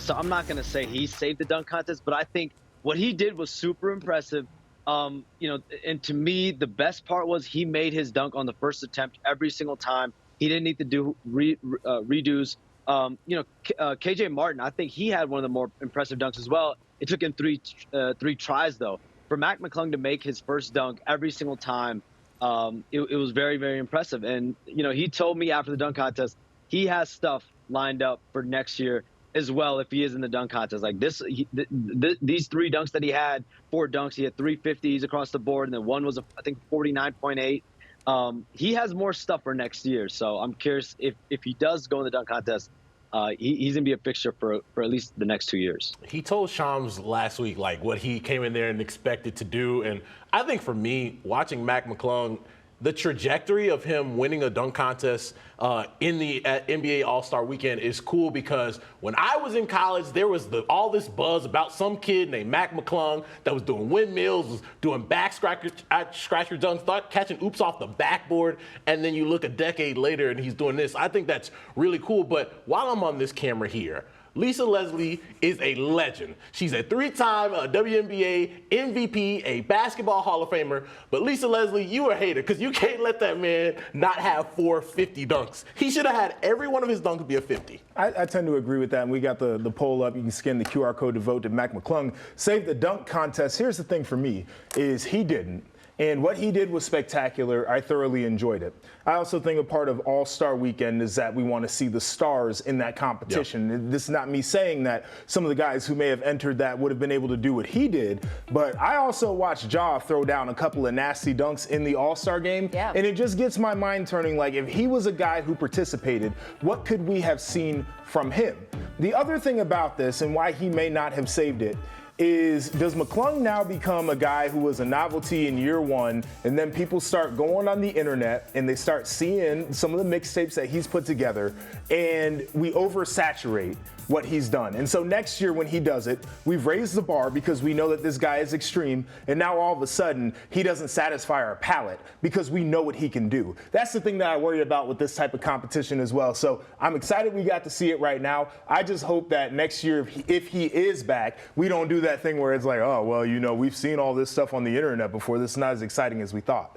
so I'm not going to say he saved the dunk contest, but I think what he did was super impressive. And to me, the best part was he made his dunk on the first attempt every single time. He didn't need to do redos. KJ Martin, I think he had one of the more impressive dunks as well. It took him three tries, though. For Mac McClung to make his first dunk every single time, it was very, very impressive. And, he told me after the dunk contest, he has stuff lined up for next year as well if he is in the dunk contest. Like these 3 dunks that he had, 4 dunks, he had 350s across the board, and then one was, I think, 49.8. He has more stuff for next year. So I'm curious if he does go in the dunk contest, he's going to be a fixture for at least the next 2 years. He told Shams last week, like, what he came in there and expected to do. And I think for me, watching Mac McClung, the trajectory of him winning a dunk contest in the NBA All-Star Weekend is cool because when I was in college, there was all this buzz about some kid named Mac McClung that was doing windmills, was doing back scratcher dunks, catching oops off the backboard, and then you look a decade later and he's doing this. I think that's really cool. But while I'm on this camera here, Lisa Leslie is a legend. She's a 3-time WNBA MVP, a basketball Hall of Famer. But Lisa Leslie, you a hater because you can't let that man not have 450 dunks. He should have had every one of his dunks be a 50. I tend to agree with that, and we got the poll up. You can scan the QR code to vote. Did Mac McClung save the dunk contest? Here's the thing for me, is he didn't. And what he did was spectacular. I thoroughly enjoyed it. I also think a part of All-Star Weekend is that we want to see the stars in that competition. Yep. This is not me saying that some of the guys who may have entered that would have been able to do what he did, but I also watched Ja throw down a couple of nasty dunks in the All-Star game, yeah. And it just gets my mind turning, like, if he was a guy who participated, what could we have seen from him? The other thing about this, and why he may not have saved it, is does McClung now become a guy who was a novelty in year one, and then people start going on the internet and they start seeing some of the mixtapes that he's put together, and we oversaturate what he's done. And so next year when he does it, we've raised the bar because we know that this guy is extreme, and now all of a sudden he doesn't satisfy our palate because we know what he can do. That's the thing that I worry about with this type of competition as well. So I'm excited we got to see it right now. I just hope that next year, if he is back, we don't do that thing where it's like, oh, well, we've seen all this stuff on the internet before. This is not as exciting as we thought.